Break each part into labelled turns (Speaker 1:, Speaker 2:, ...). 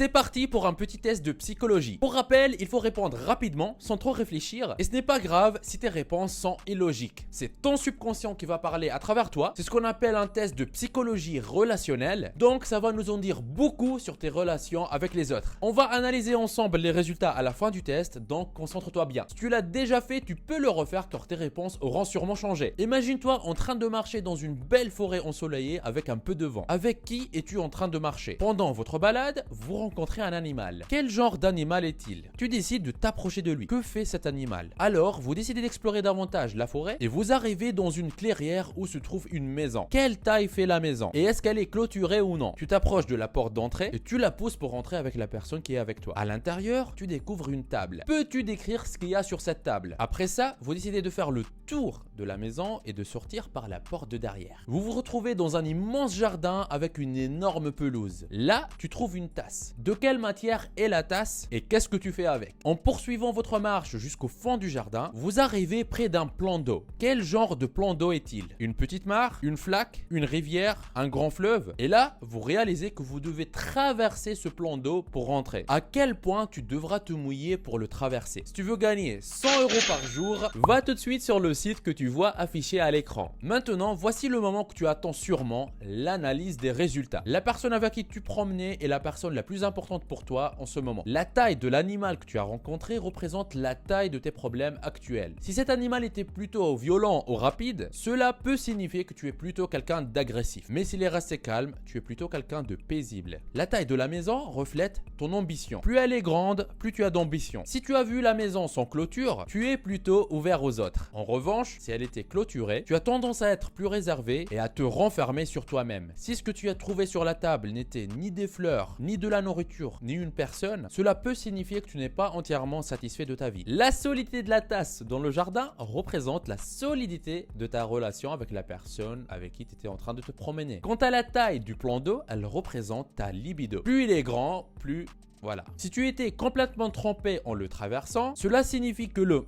Speaker 1: C'est parti pour un petit test de psychologie. Pour rappel, il faut répondre rapidement, sans trop réfléchir. Et ce n'est pas grave si tes réponses sont illogiques. C'est ton subconscient qui va parler à travers toi. C'est ce qu'on appelle un test de psychologie relationnelle. Donc ça va nous en dire beaucoup sur tes relations avec les autres. On va analyser ensemble les résultats à la fin du test, donc concentre-toi bien. Si tu l'as déjà fait, tu peux le refaire car tes réponses auront sûrement changé. Imagine-toi en train de marcher dans une belle forêt ensoleillée avec un peu de vent. Avec qui es-tu en train de marcher? Pendant votre balade, vous rencontrez un animal. Quel genre d'animal est-il? Tu décides de t'approcher de lui. Que fait cet animal? Alors, vous décidez d'explorer davantage la forêt et vous arrivez dans une clairière où se trouve une maison. Quelle taille fait la maison? Et est-ce qu'elle est clôturée ou non? Tu t'approches de la porte d'entrée et tu la pousses pour rentrer avec la personne qui est avec toi. À l'intérieur, tu découvres une table. Peux-tu décrire ce qu'il y a sur cette table? Après ça, vous décidez de faire le tour de la maison et de sortir par la porte de derrière. Vous vous retrouvez dans un immense jardin avec une énorme pelouse. Là, tu trouves une tasse. De quelle matière est la tasse et qu'est-ce que tu fais avec? En poursuivant votre marche jusqu'au fond du jardin, vous arrivez près d'un plan d'eau. Quel genre de plan d'eau est-il? Une petite mare? Une flaque? Une rivière? Un grand fleuve? Et là, vous réalisez que vous devez traverser ce plan d'eau pour rentrer. À quel point tu devras te mouiller pour le traverser? Si tu veux gagner 100 € par jour, va tout de suite sur le site que tu vois affiché à l'écran. Maintenant, voici le moment que tu attends sûrement, l'analyse des résultats. La personne avec qui tu promenais est la personne la plus importante pour toi en ce moment. La taille de l'animal que tu as rencontré représente la taille de tes problèmes actuels. Si cet animal était plutôt violent ou rapide, cela peut signifier que tu es plutôt quelqu'un d'agressif. Mais s'il est resté calme, tu es plutôt quelqu'un de paisible. La taille de la maison reflète ton ambition. Plus elle est grande, plus tu as d'ambition. Si tu as vu la maison sans clôture, tu es plutôt ouvert aux autres. En revanche, si elle était clôturée, tu as tendance à être plus réservé et à te renfermer sur toi-même. Si ce que tu as trouvé sur la table n'était ni des fleurs, ni de la nourriture, ni une personne, cela peut signifier que tu n'es pas entièrement satisfait de ta vie. La solidité de la tasse dans le jardin représente la solidité de ta relation avec la personne avec qui tu étais en train de te promener. Quant à la taille du plan d'eau, elle représente ta libido. Plus il est grand, plus... Voilà. Si tu étais complètement trempé en le traversant, cela signifie que le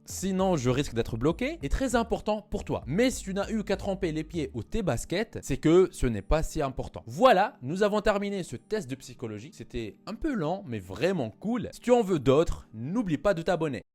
Speaker 1: sinon je risque d'être bloqué, est très important pour toi. Mais si tu n'as eu qu'à tremper les pieds ou tes baskets, c'est que ce n'est pas si important. Voilà, nous avons terminé ce test de psychologie. C'était un peu lent, mais vraiment cool. Si tu en veux d'autres, n'oublie pas de t'abonner.